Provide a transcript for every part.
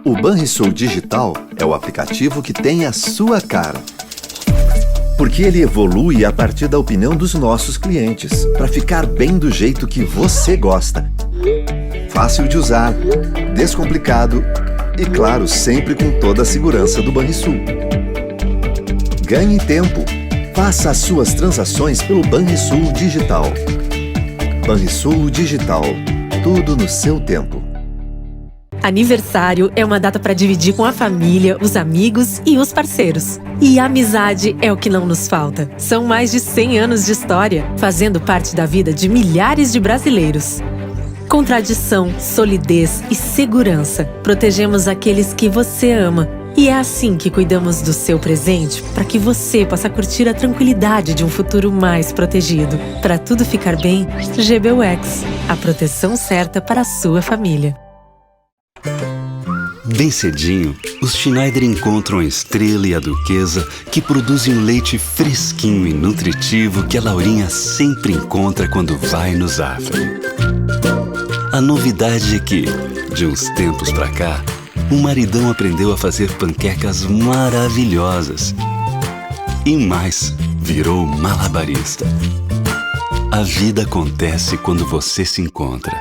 O Banrisul Digital é o aplicativo que tem a sua cara. Porque ele evolui a partir da opinião dos nossos clientes, para ficar bem do jeito que você gosta. Fácil de usar, descomplicado e, claro, sempre com toda a segurança do Banrisul. Ganhe tempo. Faça as suas transações pelo Banrisul Digital. Banrisul Digital. Tudo no seu tempo. Aniversário é uma data para dividir com a família, os amigos e os parceiros. E a amizade é o que não nos falta. São mais de 100 anos de história, fazendo parte da vida de milhares de brasileiros. Com tradição, solidez e segurança, protegemos aqueles que você ama. E é assim que cuidamos do seu presente, para que você possa curtir a tranquilidade de um futuro mais protegido. Para tudo ficar bem, GBUX, a proteção certa para a sua família. Bem cedinho, os Schneider encontram a Estrela e a Duquesa, que produzem um leite fresquinho e nutritivo que a Laurinha sempre encontra quando vai no Zafari. A novidade é que, de uns tempos pra cá, o maridão aprendeu a fazer panquecas maravilhosas. E mais, virou malabarista. A vida acontece quando você se encontra.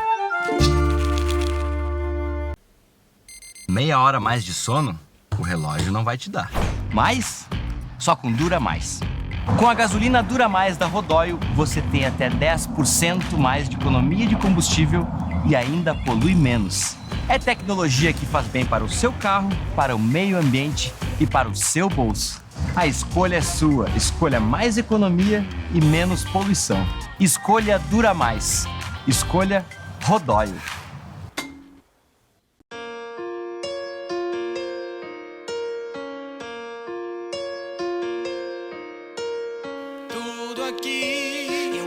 Meia hora mais de sono, o relógio não vai te dar. Mas, só com Dura Mais. Com a gasolina Dura Mais da Rodóio, você tem até 10% mais de economia de combustível e ainda polui menos. É tecnologia que faz bem para o seu carro, para o meio ambiente e para o seu bolso. A escolha é sua. Escolha mais economia e menos poluição. Escolha Dura Mais. Escolha Rodóio.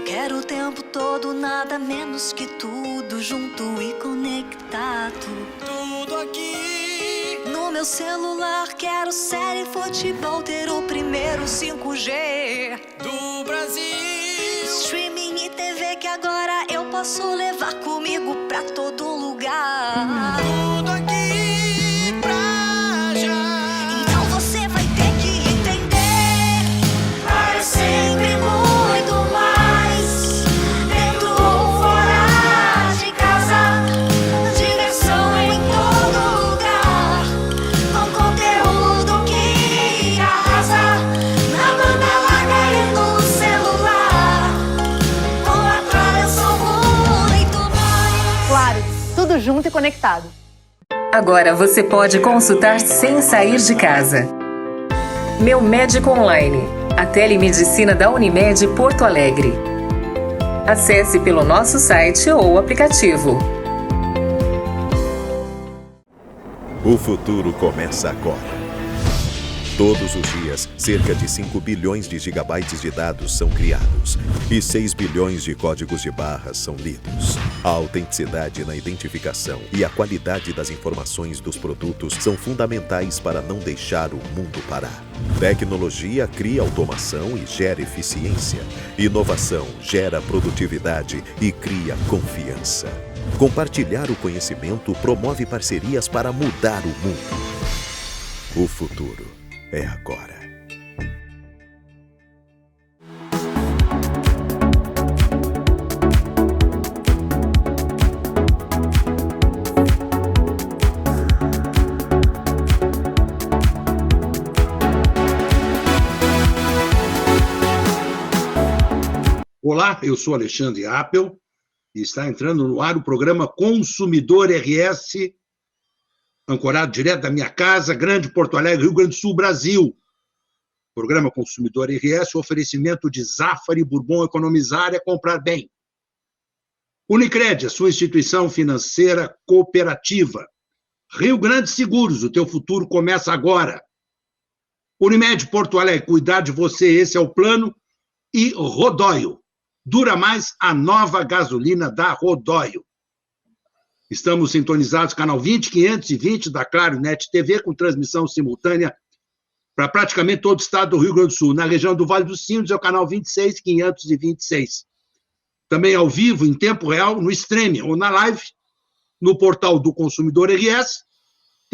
Quero o tempo todo, nada menos que tudo, junto e conectado. Tudo aqui. No meu celular, quero série, futebol, ter o primeiro 5G do Brasil. Streaming e TV que agora eu posso levar comigo pra todo lugar. Tudo aqui pra já. Então você vai ter que entender. Para sempre muito mais. Dentro ou fora de casa. Diversão em todo lugar. Com conteúdo que arrasa. Na banda larga e no celular. Com a Claro eu sou muito mais. Claro, tudo junto e conectado. Agora você pode consultar sem sair de casa. Meu Médico Online, a telemedicina da Unimed Porto Alegre. Acesse pelo nosso site ou aplicativo. O futuro começa agora. Todos os dias, cerca de 5 bilhões de gigabytes de dados são criados e 6 bilhões de códigos de barras são lidos. A autenticidade na identificação e a qualidade das informações dos produtos são fundamentais para não deixar o mundo parar. Tecnologia cria automação e gera eficiência. Inovação gera produtividade e cria confiança. Compartilhar o conhecimento promove parcerias para mudar o mundo. O futuro é agora. Olá, eu sou Alexandre Appel e está entrando no ar o programa Consumidor RS, ancorado direto da minha casa, Grande Porto Alegre, Rio Grande do Sul, Brasil. Programa Consumidor RS, oferecimento de Zafari, Bourbon, economizar é comprar bem. Unicred, a sua instituição financeira cooperativa. Rio Grande Seguros, o teu futuro começa agora. Unimed Porto Alegre, cuidar de você, esse é o plano. E Rodóio, Dura Mais, a nova gasolina da Rodóio. Estamos sintonizados, canal 20520 da Claro Net TV, com transmissão simultânea para praticamente todo o estado do Rio Grande do Sul. Na região do Vale dos Sinos é o canal 26526. Também ao vivo, em tempo real, no streaming ou na live, no portal do Consumidor RS,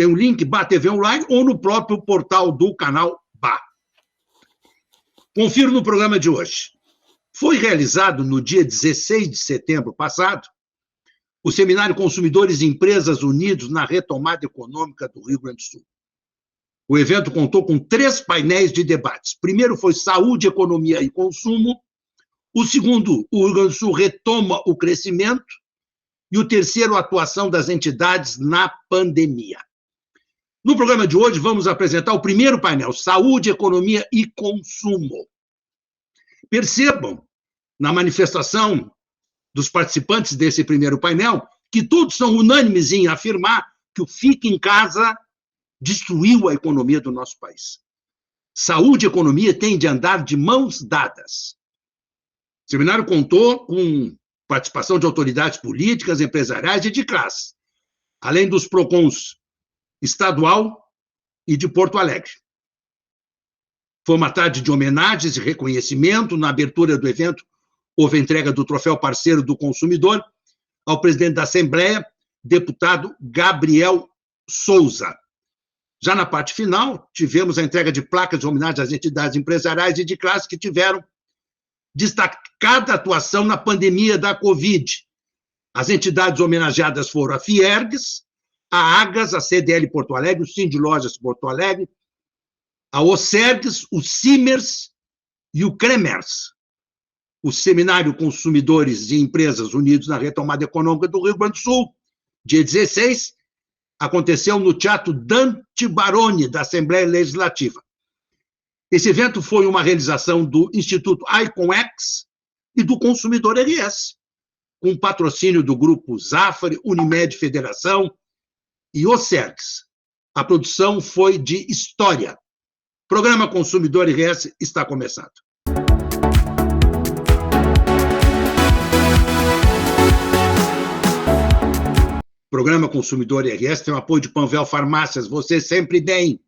Tem um link BA TV Online ou no próprio portal do canal BA. Confiro no programa de hoje. Foi realizado no dia 16 de setembro passado o Seminário Consumidores e Empresas Unidos na Retomada Econômica do Rio Grande do Sul. O evento contou com 3 painéis de debates. O primeiro foi Saúde, Economia e Consumo. O segundo, o Rio Grande do Sul retoma o crescimento. E o terceiro, a atuação das entidades na pandemia. No programa de hoje, vamos apresentar o primeiro painel, Saúde, Economia e Consumo. Percebam, na manifestação dos participantes desse primeiro painel, que todos são unânimes em afirmar que o Fique em Casa destruiu a economia do nosso país. Saúde e economia têm de andar de mãos dadas. O seminário contou com participação de autoridades políticas, empresariais e de classe, além dos PROCONs estadual e de Porto Alegre. Foi uma tarde de homenagens e reconhecimento. Na abertura do evento, houve a entrega do troféu Parceiro do Consumidor ao presidente da Assembleia, deputado Gabriel Souza. Já na parte final, tivemos a entrega de placas de homenagem às entidades empresariais e de classe que tiveram destacada atuação na pandemia da Covid. As entidades homenageadas foram a Fiergs, a Agas, a CDL Porto Alegre, o Sind Lojas Porto Alegre, a Osergs, o Simers e o Cremers. O Seminário Consumidores e Empresas Unidos na Retomada Econômica do Rio Grande do Sul, dia 16, aconteceu no Teatro Dante Baroni, da Assembleia Legislativa. Esse evento foi uma realização do Instituto IconX e do Consumidor RS, com patrocínio do Grupo Zafari, Unimed Federação e Osergs. A produção foi de História. O programa Consumidor RS está começando. O programa Consumidor RS tem o apoio de Panvel Farmácias, você sempre bem.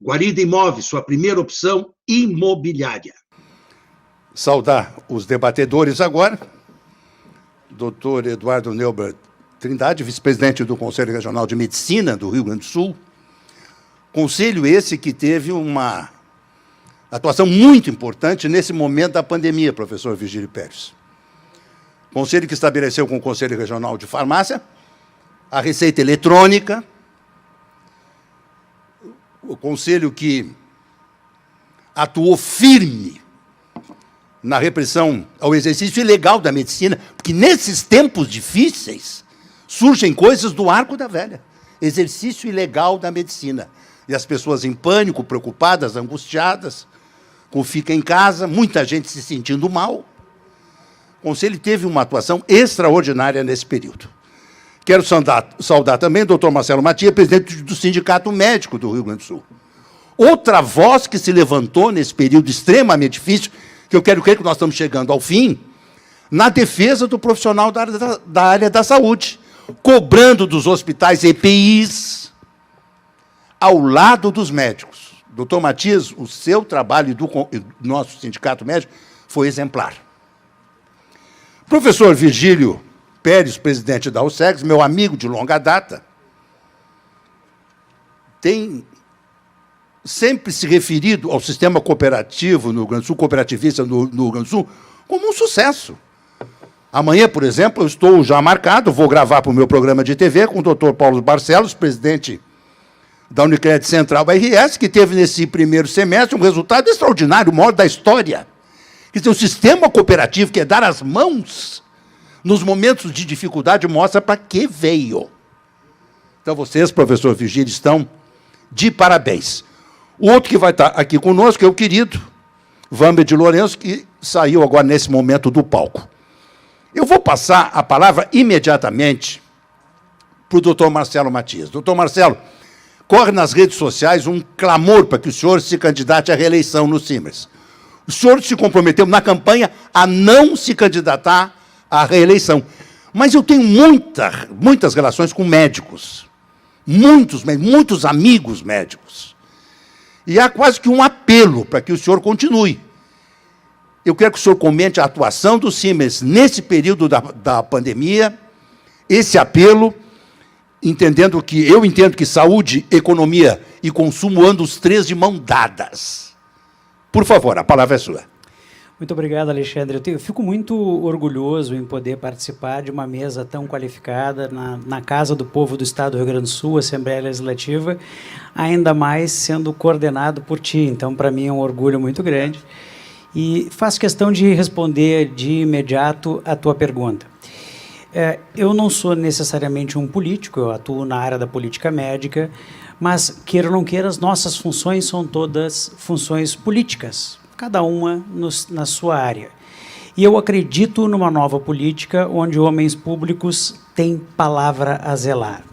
Guarida Imóveis, sua primeira opção imobiliária. Saudar os debatedores agora. Dr. Eduardo Neuber Trindade, vice-presidente do Conselho Regional de Medicina do Rio Grande do Sul. Conselho esse que teve uma atuação muito importante nesse momento da pandemia, professor Virgílio Pérez. Conselho que estabeleceu com o Conselho Regional de Farmácia a receita eletrônica, o conselho que atuou firme na repressão ao exercício ilegal da medicina, porque nesses tempos difíceis surgem coisas do arco da velha, exercício ilegal da medicina. E as pessoas em pânico, preocupadas, angustiadas, com fica em casa, muita gente se sentindo mal. O conselho teve uma atuação extraordinária nesse período. Quero saudar também o doutor Marcelo Matias, presidente do Sindicato Médico do Rio Grande do Sul. Outra voz que se levantou nesse período extremamente difícil, que eu quero crer que nós estamos chegando ao fim, na defesa do profissional da área da saúde, cobrando dos hospitais EPIs, ao lado dos médicos. Doutor Matias, o seu trabalho do nosso Sindicato Médico foi exemplar. Professor Virgílio Pérez, presidente da USEGS, meu amigo de longa data, tem sempre se referido ao sistema cooperativo no Rio Grande do Sul, cooperativista no Rio Grande do Sul, como um sucesso. Amanhã, por exemplo, eu estou já marcado, vou gravar para o meu programa de TV com o doutor Paulo Barcelos, presidente da Unicred Central RS, que teve nesse primeiro semestre um resultado extraordinário, o maior da história. Quer dizer, o sistema cooperativo, que é dar as mãos nos momentos de dificuldade, mostra para que veio. Então, vocês, professor Virgílio, estão de parabéns. O outro que vai estar aqui conosco é o querido Vamber de Lourenço, que saiu agora nesse momento do palco. Eu vou passar a palavra imediatamente para o doutor Marcelo Matias. Doutor Marcelo, corre nas redes sociais um clamor para que o senhor se candidate à reeleição no Simers. O senhor se comprometeu na campanha a não se candidatar à reeleição. Mas eu tenho muitas relações com médicos, muitos amigos médicos. E há quase que um apelo para que o senhor continue. Eu quero que o senhor comente a atuação do Simers nesse período da pandemia, esse apelo, entendendo que eu entendo que saúde, economia e consumo andam os três de mão dadas. Por favor, a palavra é sua. Muito obrigado, Alexandre. Eu fico muito orgulhoso em poder participar de uma mesa tão qualificada na Casa do Povo do Estado do Rio Grande do Sul, Assembleia Legislativa, ainda mais sendo coordenado por ti. Então, para mim, é um orgulho muito grande. E faço questão de responder de imediato a tua pergunta. Eu não sou necessariamente um político, eu atuo na área da política médica, mas, queira ou não queira, as nossas funções são todas funções políticas, cada uma na sua área. E eu acredito numa nova política onde homens públicos têm palavra a zelar.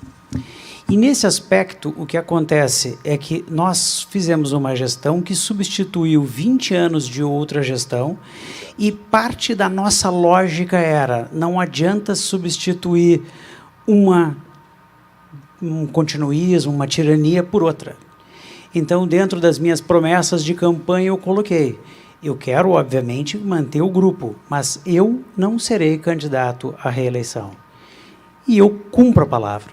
E, nesse aspecto, o que acontece é que nós fizemos uma gestão que substituiu 20 anos de outra gestão e parte da nossa lógica era, não adianta substituir um continuismo, uma tirania por outra. Então, dentro das minhas promessas de campanha, eu coloquei, eu quero, obviamente, manter o grupo, mas eu não serei candidato à reeleição. E eu cumpro a palavra.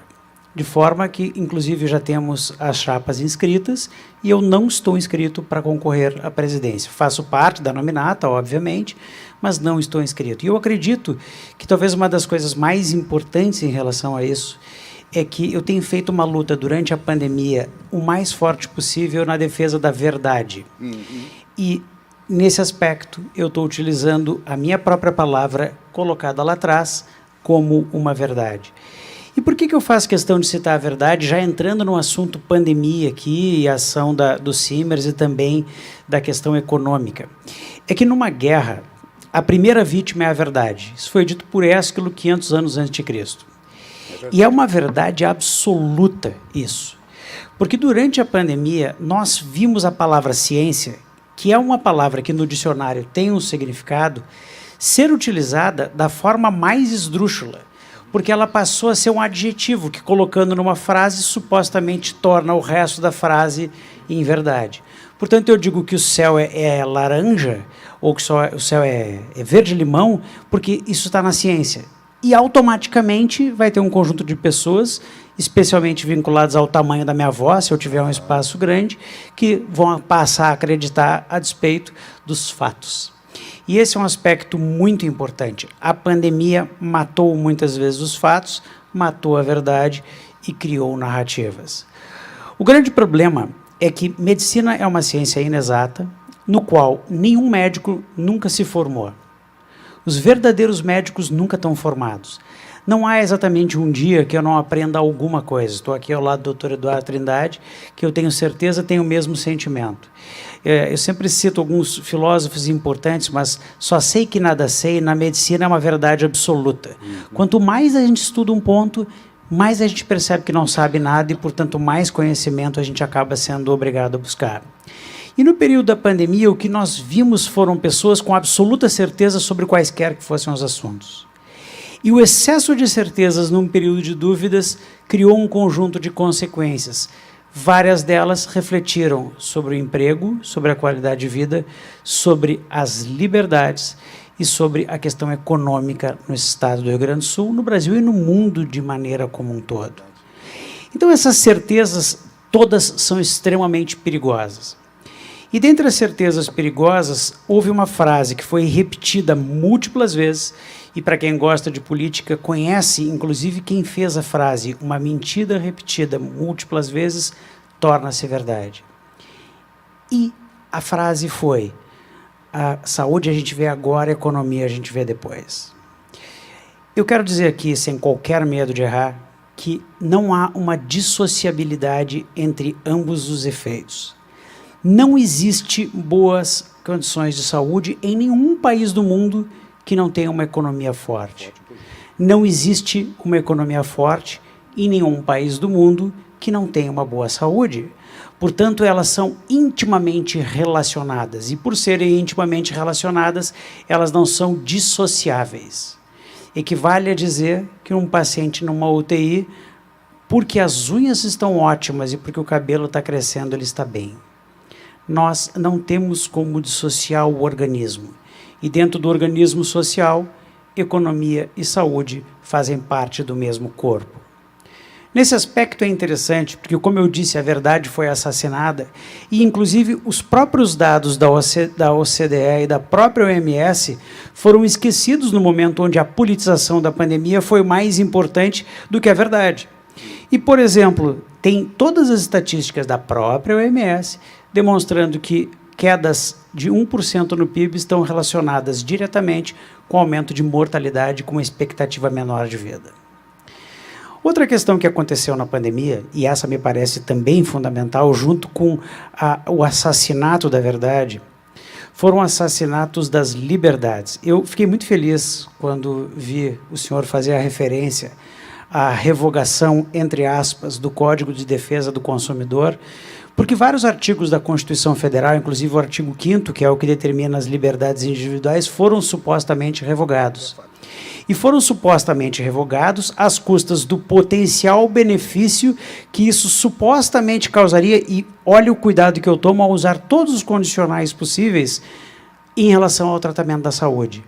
De forma que, inclusive, já temos as chapas inscritas e eu não estou inscrito para concorrer à presidência. Faço parte da nominata, obviamente, mas não estou inscrito. E eu acredito que talvez uma das coisas mais importantes em relação a isso é que eu tenho feito uma luta durante a pandemia o mais forte possível na defesa da verdade. E, nesse aspecto, eu estou utilizando a minha própria palavra colocada lá atrás como uma verdade. E por que eu faço questão de citar a verdade, já entrando no assunto pandemia aqui, e a ação do Simers e também da questão econômica? É que numa guerra, a primeira vítima é a verdade. Isso foi dito por Ésquilo 500 anos antes de Cristo. E é uma verdade absoluta isso. Porque durante a pandemia, nós vimos a palavra ciência, que é uma palavra que no dicionário tem um significado, ser utilizada da forma mais esdrúxula, porque ela passou a ser um adjetivo que, colocando numa frase, supostamente torna o resto da frase em verdade. Portanto, eu digo que o céu é laranja, ou que o céu é verde-limão, porque isso está na ciência. E, automaticamente, vai ter um conjunto de pessoas, especialmente vinculadas ao tamanho da minha voz, se eu tiver um espaço grande, que vão passar a acreditar a despeito dos fatos. E esse é um aspecto muito importante. A pandemia matou muitas vezes os fatos, matou a verdade e criou narrativas. O grande problema é que medicina é uma ciência inexata, no qual nenhum médico nunca se formou. Os verdadeiros médicos nunca estão formados. Não há exatamente um dia que eu não aprenda alguma coisa. Estou aqui ao lado do Dr. Eduardo Trindade, que eu tenho certeza tem o mesmo sentimento. Eu sempre cito alguns filósofos importantes, mas só sei que nada sei, na medicina é uma verdade absoluta. Quanto mais a gente estuda um ponto, mais a gente percebe que não sabe nada e, portanto, mais conhecimento a gente acaba sendo obrigado a buscar. E no período da pandemia, o que nós vimos foram pessoas com absoluta certeza sobre quaisquer que fossem os assuntos. E o excesso de certezas num período de dúvidas criou um conjunto de consequências. Várias delas refletiram sobre o emprego, sobre a qualidade de vida, sobre as liberdades e sobre a questão econômica no estado do Rio Grande do Sul, no Brasil e no mundo de maneira como um todo. Então, essas certezas todas são extremamente perigosas. E dentre as certezas perigosas, houve uma frase que foi repetida múltiplas vezes, e para quem gosta de política, conhece, inclusive, quem fez a frase, uma mentira repetida múltiplas vezes, torna-se verdade. E a frase foi, a saúde a gente vê agora, a economia a gente vê depois. Eu quero dizer aqui, sem qualquer medo de errar, que não há uma dissociabilidade entre ambos os efeitos. Não existe boas condições de saúde em nenhum país do mundo que não tenha uma economia forte. Não existe uma economia forte em nenhum país do mundo que não tenha uma boa saúde. Portanto, elas são intimamente relacionadas. E por serem intimamente relacionadas, elas não são dissociáveis. Equivale a dizer que um paciente numa UTI, porque as unhas estão ótimas e porque o cabelo está crescendo, ele está bem. Nós não temos como dissociar o organismo. E dentro do organismo social, economia e saúde fazem parte do mesmo corpo. Nesse aspecto é interessante, porque, como eu disse, a verdade foi assassinada, e, inclusive, os próprios dados da OCDE e da própria OMS foram esquecidos no momento onde a politização da pandemia foi mais importante do que a verdade. E, por exemplo, tem todas as estatísticas da própria OMS demonstrando que quedas de 1% no PIB estão relacionadas diretamente com aumento de mortalidade com uma expectativa menor de vida. Outra questão que aconteceu na pandemia, e essa me parece também fundamental, junto com o assassinato da verdade, foram assassinatos das liberdades. Eu fiquei muito feliz quando vi o senhor fazer a referência à revogação, entre aspas, do Código de Defesa do Consumidor, porque vários artigos da Constituição Federal, inclusive o artigo 5º, que é o que determina as liberdades individuais, foram supostamente revogados. E foram supostamente revogados às custas do potencial benefício que isso supostamente causaria, e olha o cuidado que eu tomo ao usar todos os condicionais possíveis em relação ao tratamento da saúde.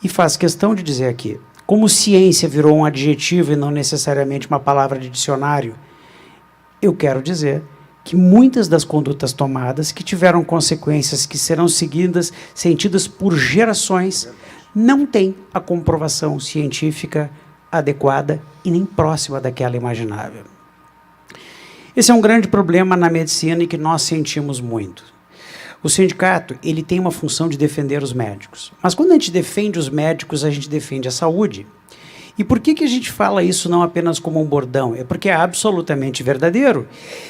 E faço questão de dizer aqui, como ciência virou um adjetivo e não necessariamente uma palavra de dicionário, eu quero dizer que muitas das condutas tomadas, que tiveram consequências que serão sentidas por gerações, não tem a comprovação científica adequada e nem próxima daquela imaginável. Esse é um grande problema na medicina e que nós sentimos muito. O sindicato, ele tem uma função de defender os médicos. Mas quando a gente defende os médicos, a gente defende a saúde. E por que a gente fala isso não apenas como um bordão? É porque é absolutamente verdadeiro.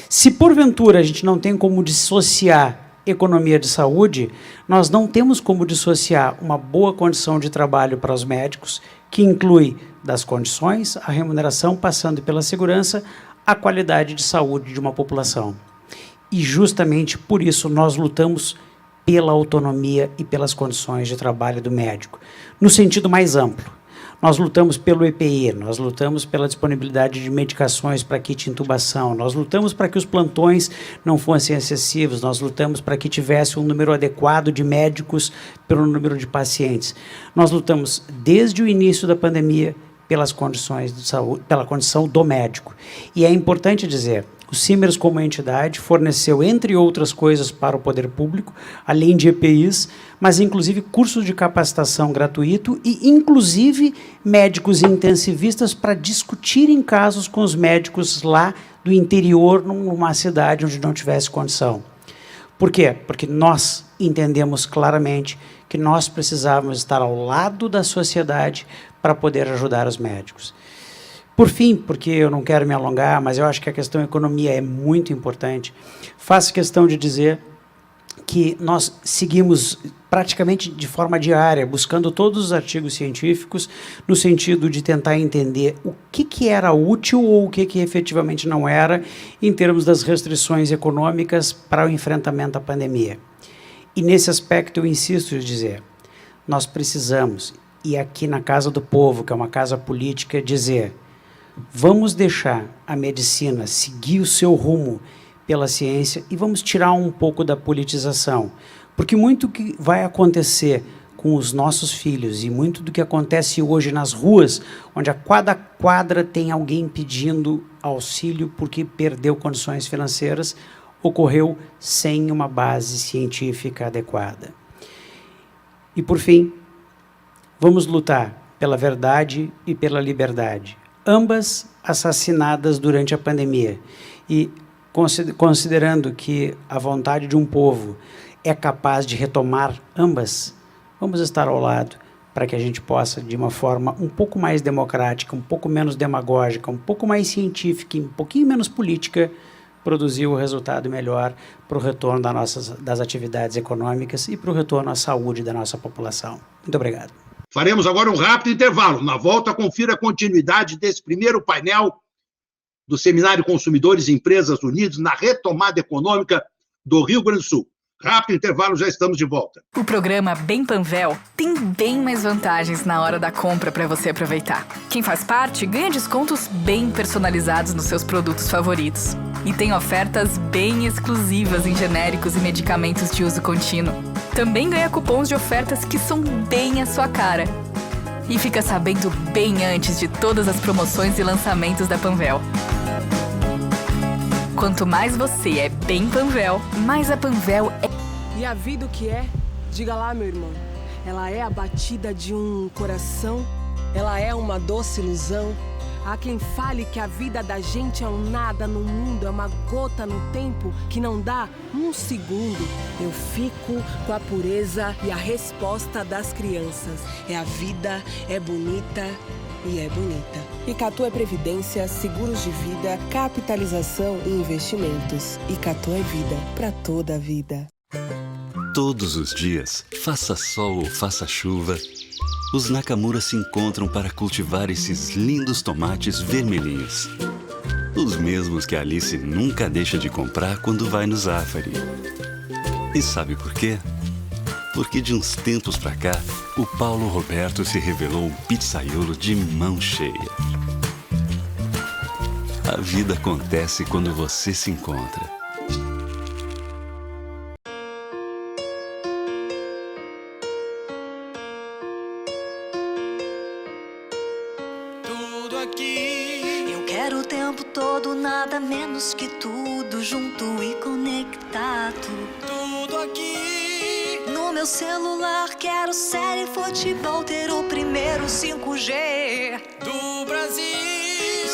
Se porventura a gente não tem como dissociar economia de saúde, nós não temos como dissociar uma boa condição de trabalho para os médicos, que inclui das condições, a remuneração, passando pela segurança, a qualidade de saúde de uma população. E justamente por isso nós lutamos pela autonomia e pelas condições de trabalho do médico, no sentido mais amplo. Nós lutamos pelo EPI, nós lutamos pela disponibilidade de medicações para kit intubação, nós lutamos para que os plantões não fossem excessivos, nós lutamos para que tivesse um número adequado de médicos pelo número de pacientes. Nós lutamos desde o início da pandemia pelas condições de saúde, pela condição do médico. E é importante dizer, o Simers, como entidade, forneceu, entre outras coisas, para o poder público, além de EPIs, mas inclusive cursos de capacitação gratuito e inclusive médicos intensivistas para discutirem casos com os médicos lá do interior, numa cidade onde não tivesse condição. Por quê? Porque nós entendemos claramente que nós precisávamos estar ao lado da sociedade para poder ajudar os médicos. Por fim, porque eu não quero me alongar, mas eu acho que a questão economia é muito importante, faço questão de dizer que nós seguimos praticamente de forma diária, buscando todos os artigos científicos, no sentido de tentar entender o que era útil ou o que efetivamente não era, em termos das restrições econômicas para o enfrentamento à pandemia. E nesse aspecto eu insisto em dizer, nós precisamos, e aqui na Casa do Povo, que é uma casa política, dizer, vamos deixar a medicina seguir o seu rumo pela ciência e vamos tirar um pouco da politização. Porque muito que vai acontecer com os nossos filhos e muito do que acontece hoje nas ruas, onde a cada quadra tem alguém pedindo auxílio porque perdeu condições financeiras, ocorreu sem uma base científica adequada. E, por fim, vamos lutar pela verdade e pela liberdade, ambas assassinadas durante a pandemia. E, considerando que a vontade de um povo é capaz de retomar ambas, vamos estar ao lado para que a gente possa, de uma forma um pouco mais democrática, um pouco menos demagógica, um pouco mais científica e um pouquinho menos política, produzir o resultado melhor para o retorno das atividades econômicas e para o retorno à saúde da nossa população. Muito obrigado. Faremos agora um rápido intervalo. Na volta, confira a continuidade desse primeiro painel do Seminário Consumidores e Empresas Unidos na retomada econômica do Rio Grande do Sul. Rápido intervalo, já estamos de volta. O programa Bem Panvel tem bem mais vantagens na hora da compra para você aproveitar. Quem faz parte ganha descontos bem personalizados nos seus produtos favoritos. E tem ofertas bem exclusivas em genéricos e medicamentos de uso contínuo. Também ganha cupons de ofertas que são bem a sua cara. E fica sabendo bem antes de todas as promoções e lançamentos da Panvel. Quanto mais você é bem Panvel, mais a Panvel é... E a vida o que é? Diga lá, meu irmão. Ela é a batida de um coração, ela é uma doce ilusão. Há quem fale que a vida da gente é um nada no mundo, é uma gota no tempo que não dá um segundo. Eu fico com a pureza e a resposta das crianças. É a vida, é bonita e é bonita. Icatu é previdência, seguros de vida, capitalização e investimentos. Icatu é vida, para toda a vida. Todos os dias, faça sol ou faça chuva, os Nakamura se encontram para cultivar esses lindos tomates vermelhinhos. Os mesmos que a Alice nunca deixa de comprar quando vai no Zafari. E sabe por quê? Porque de uns tempos pra cá, o Paulo Roberto se revelou um pizzaiolo de mão cheia. A vida acontece quando você se encontra. Tudo aqui. Eu quero o tempo todo, nada menos que tudo, junto e conectado. Tudo aqui. No meu celular quero série, futebol, ter o primeiro 5G do Brasil.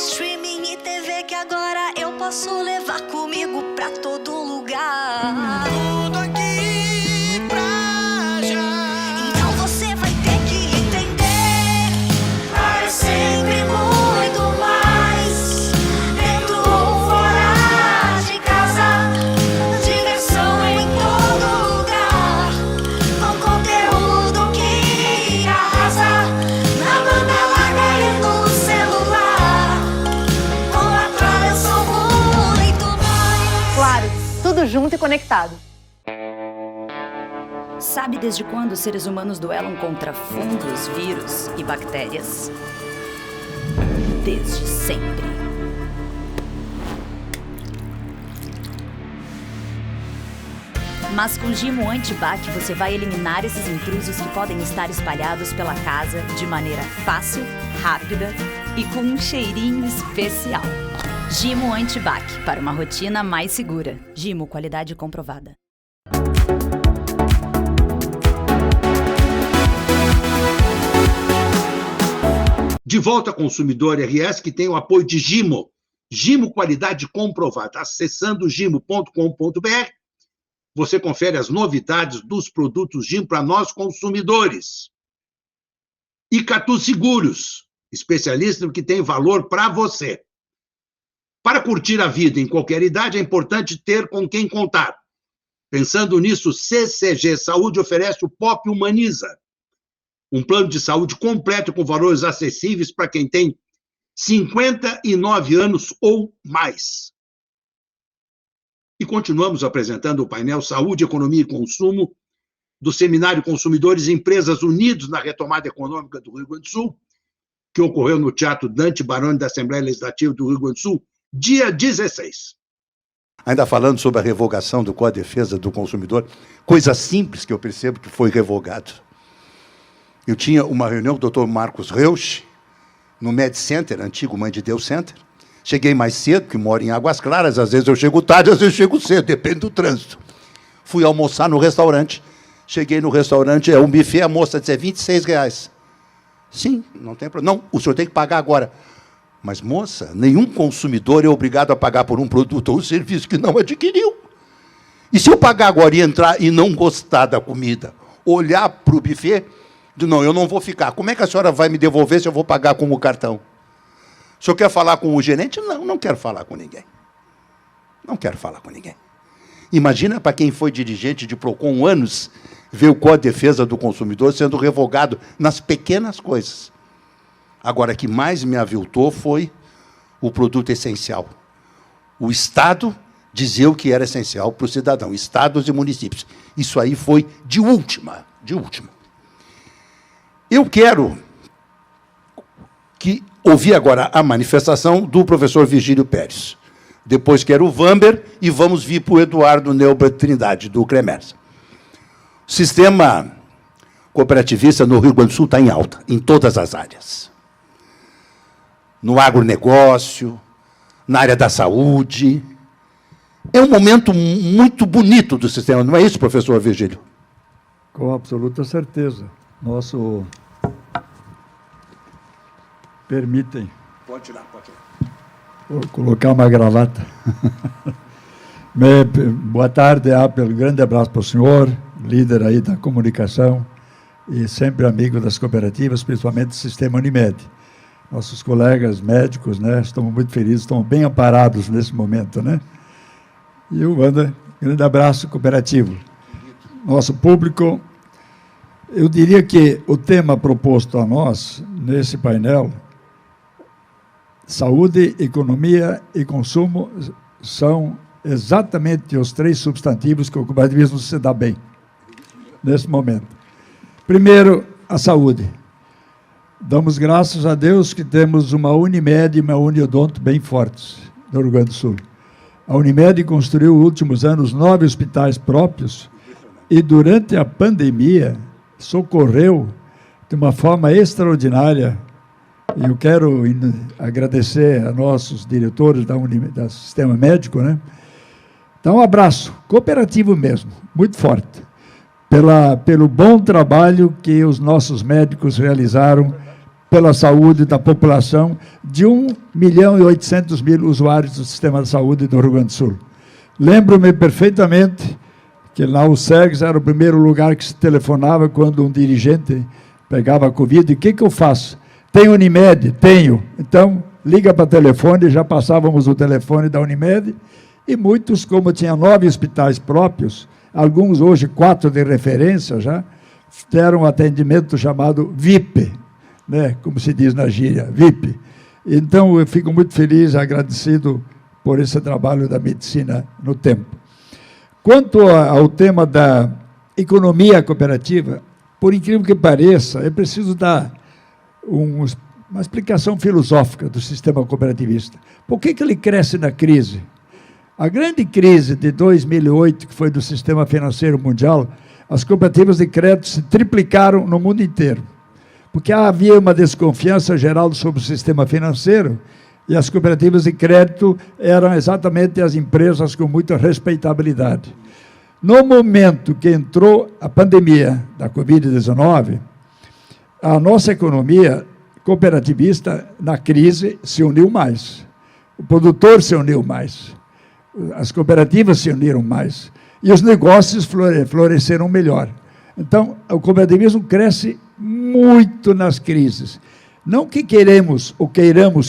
Streaming e TV que agora eu posso levar comigo pra todo lugar. Tudo aqui pra já. Então você vai ter que entender. É sempre muito mais, dentro ou fora de casa. Diversão em todo lugar, com conteúdo que arrasa. Na banda larga e no celular, com a Claro eu sou muito mais. Claro, tudo junto e conectado. Sabe desde quando os seres humanos duelam contra fungos, vírus e bactérias? Desde sempre. Mas com Gimo Antibac você vai eliminar esses intrusos que podem estar espalhados pela casa de maneira fácil, rápida e com um cheirinho especial. Gimo Antibac, para uma rotina mais segura. Gimo, qualidade comprovada. De volta, Consumidor RS, que tem o apoio de Gimo. Gimo, qualidade comprovada. Acessando gimo.com.br, você confere as novidades dos produtos Gimo para nós, consumidores. Icatu Seguros, especialista no que tem valor para você. Para curtir a vida em qualquer idade, é importante ter com quem contar. Pensando nisso, CCG Saúde oferece o Pop Humaniza, um plano de saúde completo com valores acessíveis para quem tem 59 anos ou mais. E continuamos apresentando o painel Saúde, Economia e Consumo do Seminário Consumidores e Empresas Unidos na Retomada Econômica do Rio Grande do Sul, que ocorreu no Teatro Dante Baroni da Assembleia Legislativa do Rio Grande do Sul, dia 16. Ainda falando sobre a revogação do Código de Defesa do Consumidor, coisa simples que eu percebo que foi revogado. Eu tinha uma reunião com o Dr. Marcos Reusch, no Med Center, antigo Mãe de Deus Center. Cheguei mais cedo, porque moro em Águas Claras, às vezes eu chego tarde, às vezes eu chego cedo, depende do trânsito. Fui almoçar no restaurante, cheguei no restaurante, é um buffet, a moça disse, R$26. Sim, não tem problema. Não, o senhor tem que pagar agora. Mas, moça, nenhum consumidor é obrigado a pagar por um produto ou serviço que não adquiriu. E se eu pagar agora e entrar e não gostar da comida, olhar para o buffet, não, eu não vou ficar. Como é que a senhora vai me devolver se eu vou pagar com o cartão? O senhor quer falar com o gerente? Não, não quero falar com ninguém. Não quero falar com ninguém. Imagina para quem foi dirigente de Procon anos, ver o Código de Defesa do Consumidor sendo revogado nas pequenas coisas. Agora, o que mais me aviltou foi o produto essencial. O Estado dizia o que era essencial para o cidadão, estados e municípios. Isso aí foi de última, de última. Eu quero ouvir agora a manifestação do professor Virgílio Pérez. Depois quero o Vamber e vamos vir para o Eduardo Neuber Trindade, do Cremers. O sistema cooperativista no Rio Grande do Sul está em alta, em todas as áreas. No agronegócio, na área da saúde. É um momento muito bonito do sistema, não é isso, professor Virgílio? Com absoluta certeza. Permitem. Pode tirar, pode tirar. Vou colocar uma gravata. Boa tarde, Apple. Grande abraço para o senhor, líder aí da comunicação e sempre amigo das cooperativas, principalmente do sistema Unimed. Nossos colegas médicos, né, estamos muito felizes, estão bem amparados nesse momento, né? E o Wanda, grande abraço cooperativo. Nosso público, eu diria que o tema proposto a nós, nesse painel, saúde, economia e consumo, são exatamente os 3 substantivos que o cooperativismo se dá bem, nesse momento. Primeiro, a saúde. Damos graças a Deus que temos uma Unimed e uma Uniodonto bem fortes no Rio Grande do Sul. A Unimed construiu, nos últimos anos, 9 hospitais próprios e, durante a pandemia, socorreu de uma forma extraordinária. E eu quero agradecer a nossos diretores do sistema médico, né? Então, um abraço, cooperativo mesmo, muito forte, pelo bom trabalho que os nossos médicos realizaram pela saúde da população de 1.800.000 usuários do sistema de saúde do Rio Grande do Sul. Lembro-me perfeitamente que lá o SEGS era o primeiro lugar que se telefonava quando um dirigente pegava a Covid. E o que eu faço? Tem Unimed? Tenho. Então, liga para o telefone, já passávamos o telefone da Unimed, e muitos, como tinha 9 hospitais próprios, alguns hoje 4 de referência já, deram um atendimento chamado VIP, né, como se diz na gíria, VIP. Então, eu fico muito feliz e agradecido por esse trabalho da medicina no tempo. Quanto ao tema da economia cooperativa, por incrível que pareça, é preciso dar uma explicação filosófica do sistema cooperativista. Por que ele cresce na crise? A grande crise de 2008, que foi do sistema financeiro mundial, as cooperativas de crédito se triplicaram no mundo inteiro, porque havia uma desconfiança geral sobre o sistema financeiro, e as cooperativas de crédito eram exatamente as empresas com muita respeitabilidade. No momento que entrou a pandemia da Covid-19, a nossa economia cooperativista, na crise, se uniu mais. O produtor se uniu mais. As cooperativas se uniram mais. E os negócios floresceram melhor. Então, o cooperativismo cresce muito nas crises. Não que queiramos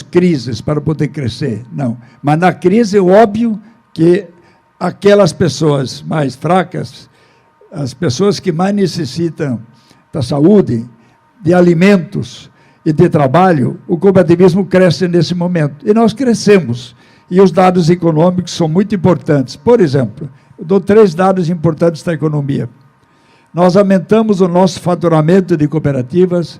crises para poder crescer, não. Mas na crise é óbvio que aquelas pessoas mais fracas, as pessoas que mais necessitam da saúde, de alimentos e de trabalho, o cooperativismo cresce nesse momento. E nós crescemos. E os dados econômicos são muito importantes. Por exemplo, eu dou 3 dados importantes da economia. Nós aumentamos o nosso faturamento de cooperativas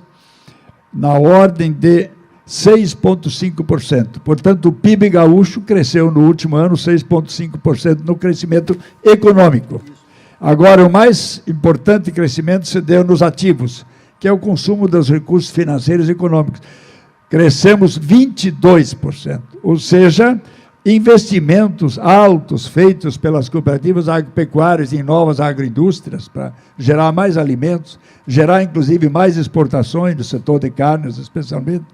na ordem de 6,5%. Portanto, o PIB gaúcho cresceu no último ano 6,5% no crescimento econômico. Agora, o mais importante crescimento se deu nos ativos, que é o consumo dos recursos financeiros e econômicos. Crescemos 22%, ou seja, investimentos altos feitos pelas cooperativas agropecuárias em novas agroindústrias para gerar mais alimentos, gerar inclusive mais exportações do setor de carnes, especialmente,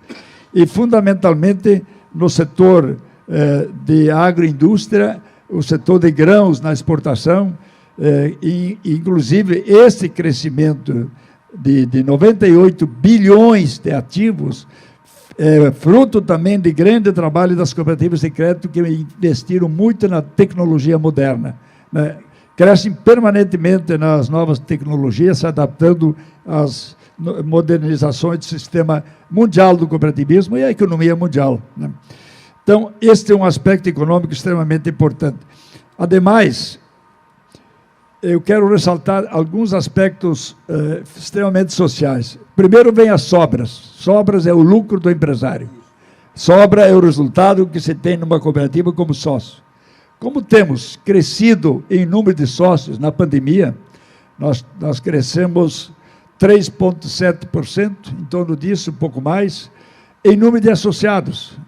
e fundamentalmente no setor de agroindústria, o setor de grãos na exportação, e inclusive esse crescimento de 98 bilhões de ativos fruto também de grande trabalho das cooperativas de crédito que investiram muito na tecnologia moderna, né? Crescem permanentemente nas novas tecnologias, se adaptando às modernizações do sistema mundial do cooperativismo e à economia mundial, né? Então, este é um aspecto econômico extremamente importante. Ademais, eu quero ressaltar alguns aspectos extremamente sociais. Primeiro vem as sobras. Sobras é o lucro do empresário. Sobra é o resultado que se tem numa cooperativa como sócio. Como temos crescido em número de sócios na pandemia, nós crescemos 3,7%, em torno disso, um pouco mais, em número de associados.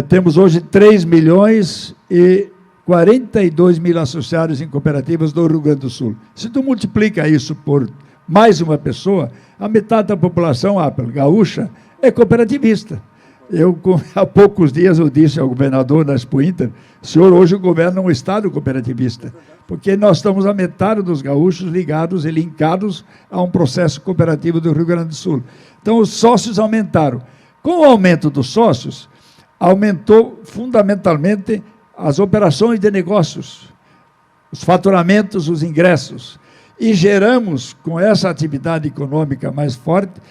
Temos hoje 3 milhões e 42 mil associados em cooperativas do Rio Grande do Sul. Se tu multiplica isso por mais uma pessoa, a metade da população gaúcha é cooperativista. Há poucos dias eu disse ao governador da Expo Inter, senhor, hoje o governo é um estado cooperativista, porque nós estamos a metade dos gaúchos ligados e linkados a um processo cooperativo do Rio Grande do Sul. Então os sócios aumentaram. Com o aumento dos sócios, aumentou fundamentalmente as operações de negócios, os faturamentos, os ingressos. E geramos, com essa atividade econômica mais forte,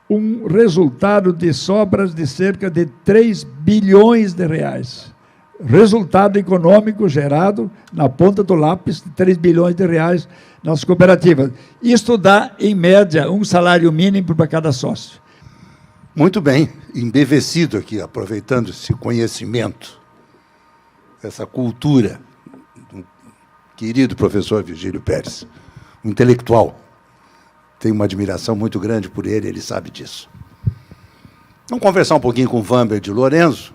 um resultado de sobras de cerca de 3 bilhões de reais. Resultado econômico gerado na ponta do lápis de 3 bilhões de reais nas cooperativas. Isto dá, em média, um salário mínimo para cada sócio. Muito bem, embevecido aqui, aproveitando esse conhecimento, essa cultura do querido professor Virgílio Pérez, um intelectual. Tenho uma admiração muito grande por ele, ele sabe disso. Vamos conversar um pouquinho com o Vamber de Lourenço.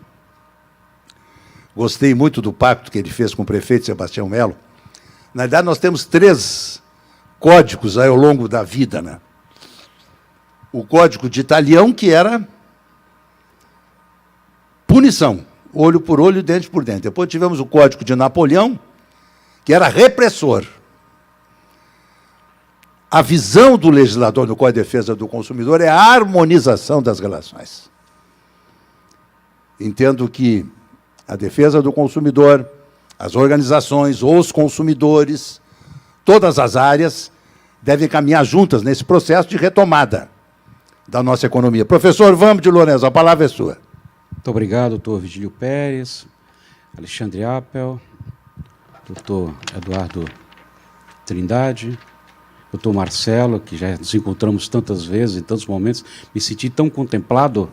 Gostei muito do pacto que ele fez com o prefeito Sebastião Melo. Na verdade, nós temos 3 códigos aí ao longo da vida, né? O código de Italião, que era punição, olho por olho, dente por dente. Depois tivemos o código de Napoleão, que era repressor. A visão do legislador no Código de Defesa do Consumidor é a harmonização das relações. Entendo que a defesa do consumidor, as organizações, os consumidores, todas as áreas devem caminhar juntas nesse processo de retomada da nossa economia. Professor Vamber de Lourenço, a palavra é sua. Muito obrigado, doutor Virgílio Pérez, Alexandre Appel, doutor Eduardo Trindade, doutor Marcelo, que já nos encontramos tantas vezes, em tantos momentos, me senti tão contemplado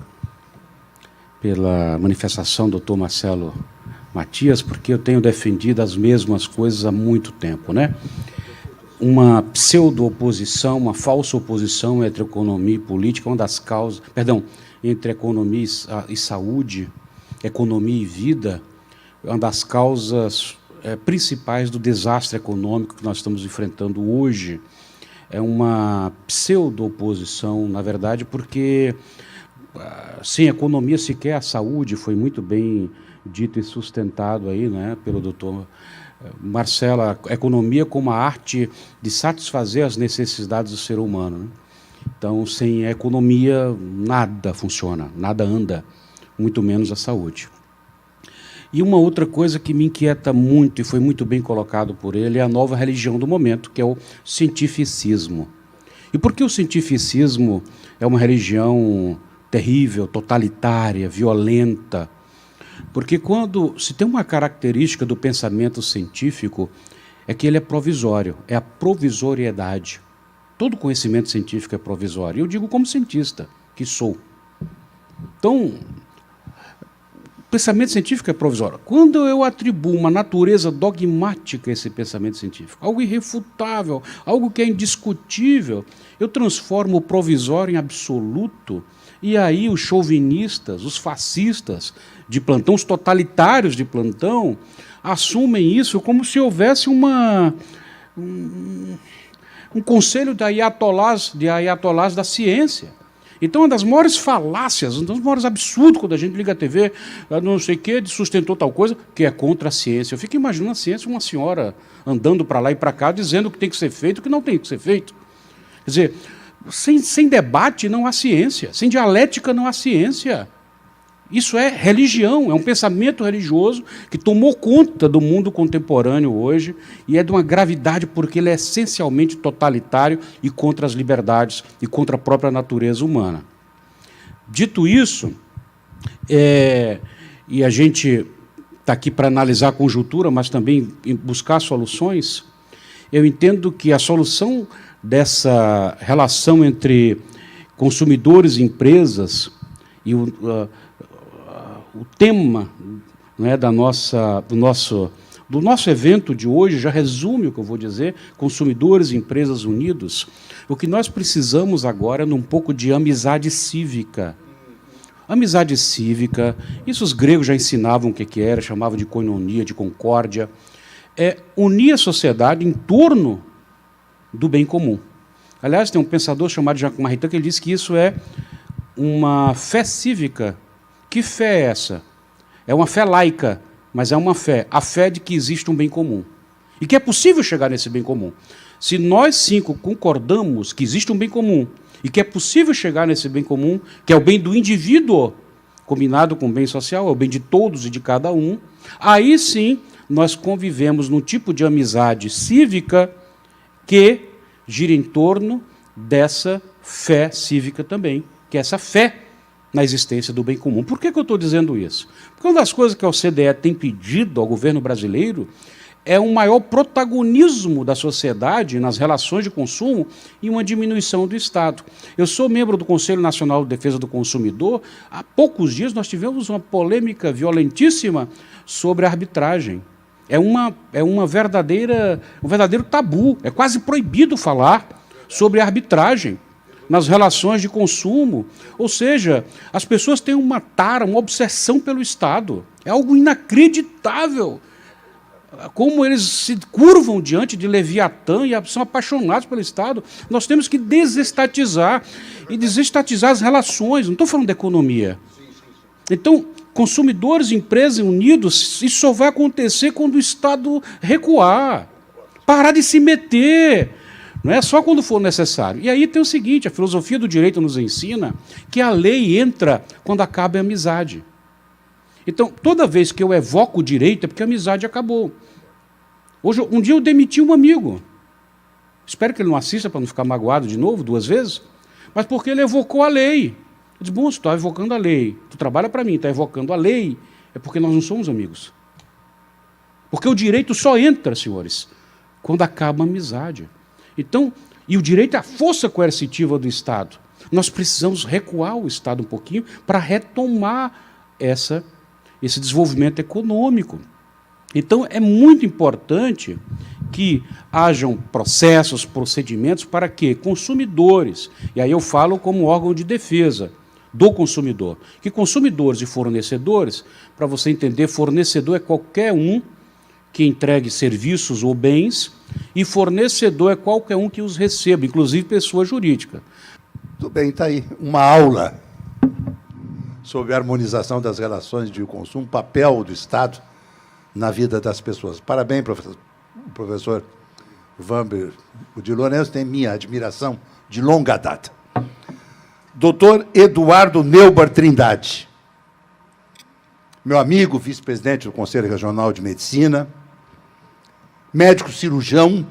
pela manifestação do doutor Marcelo Matias, porque eu tenho defendido as mesmas coisas há muito tempo, né? Uma pseudo-oposição, uma falsa oposição entre economia e política, uma das causas, entre economia e saúde, economia e vida, uma das causas principais do desastre econômico que nós estamos enfrentando hoje. É uma pseudo-oposição, na verdade, porque sem economia sequer a saúde, foi muito bem dito e sustentado aí, né, pelo doutor Marcelo, a economia como a arte de satisfazer as necessidades do ser humano, né? Então, sem a economia, nada funciona, nada anda, muito menos a saúde. E uma outra coisa que me inquieta muito, e foi muito bem colocado por ele, é a nova religião do momento, que é o cientificismo. E por que o cientificismo é uma religião terrível, totalitária, violenta? Porque quando se tem uma característica do pensamento científico, é que ele é provisório, é a provisoriedade. Todo conhecimento científico é provisório. Eu digo como cientista, que sou. Então, o pensamento científico é provisório. Quando eu atribuo uma natureza dogmática a esse pensamento científico, algo irrefutável, algo que é indiscutível, eu transformo o provisório em absoluto, e aí os chauvinistas, os fascistas de plantão, os totalitários de plantão, assumem isso como se houvesse um conselho de ayatolás da ciência. Então, uma das maiores falácias, um dos maiores absurdos, quando a gente liga a TV, não sei o que, sustentou tal coisa, que é contra a ciência. Eu fico imaginando a ciência, uma senhora andando para lá e para cá, dizendo o que tem que ser feito e o que não tem que ser feito. Quer dizer, sem debate não há ciência, sem dialética não há ciência. Isso é religião, é um pensamento religioso que tomou conta do mundo contemporâneo hoje e é de uma gravidade porque ele é essencialmente totalitário e contra as liberdades e contra a própria natureza humana. Dito isso, e a gente está aqui para analisar a conjuntura, mas também buscar soluções, eu entendo que a solução dessa relação entre consumidores e empresas e o tema, né, do nosso evento de hoje já resume o que eu vou dizer, consumidores e empresas unidos. O que nós precisamos agora é de um pouco de amizade cívica. amizade cívica, isso os gregos já ensinavam o que era, chamavam de koinonia, de concórdia, é unir a sociedade em torno do bem comum. Aliás, tem um pensador chamado Jacques Maritain que ele disse que isso é uma fé cívica. Que fé é essa? É uma fé laica, mas é uma fé, a fé de que existe um bem comum. E que é possível chegar nesse bem comum. Se nós 5 concordamos que existe um bem comum e que é possível chegar nesse bem comum, que é o bem do indivíduo, combinado com o bem social, é o bem de todos e de cada um, aí sim nós convivemos num tipo de amizade cívica que gira em torno dessa fé cívica também, que é essa fé na existência do bem comum. Por que eu estou dizendo isso? Porque uma das coisas que a OCDE tem pedido ao governo brasileiro é um maior protagonismo da sociedade nas relações de consumo e uma diminuição do Estado. Eu sou membro do Conselho Nacional de Defesa do Consumidor. Há poucos dias nós tivemos uma polêmica violentíssima sobre a arbitragem. É um verdadeiro tabu, é quase proibido falar sobre arbitragem nas relações de consumo. Ou seja, as pessoas têm uma tara, uma obsessão pelo Estado. É algo inacreditável. Como eles se curvam diante de Leviatã e são apaixonados pelo Estado. Nós temos que desestatizar e desestatizar as relações. Não estou falando da economia. Então, consumidores e empresas unidos, isso só vai acontecer quando o Estado recuar, parar de se meter. Não é só quando for necessário. E aí tem o seguinte, a filosofia do direito nos ensina que a lei entra quando acaba a amizade. Então, toda vez que eu evoco o direito é porque a amizade acabou. Hoje, um dia eu demiti um amigo. Espero que ele não assista para não ficar magoado de novo, 2 vezes. Mas porque ele evocou a lei. Eu disse, bom, você está evocando a lei. Tu trabalha para mim, está evocando a lei. É porque nós não somos amigos. Porque o direito só entra, senhores, quando acaba a amizade. Então, e o direito é a força coercitiva do Estado. Nós precisamos recuar o Estado um pouquinho para retomar esse desenvolvimento econômico. Então, é muito importante que hajam processos, procedimentos para que consumidores, e aí eu falo como órgão de defesa do consumidor, que consumidores e fornecedores, para você entender, fornecedor é qualquer um que entregue serviços ou bens, e fornecedor é qualquer um que os receba, inclusive pessoa jurídica. Tudo bem, está aí uma aula sobre a harmonização das relações de consumo, papel do Estado na vida das pessoas. Parabéns, professor Vamber. O de Lourenço tem minha admiração de longa data. Doutor Eduardo Neubar Trindade, meu amigo, vice-presidente do Conselho Regional de Medicina, médico cirurgião.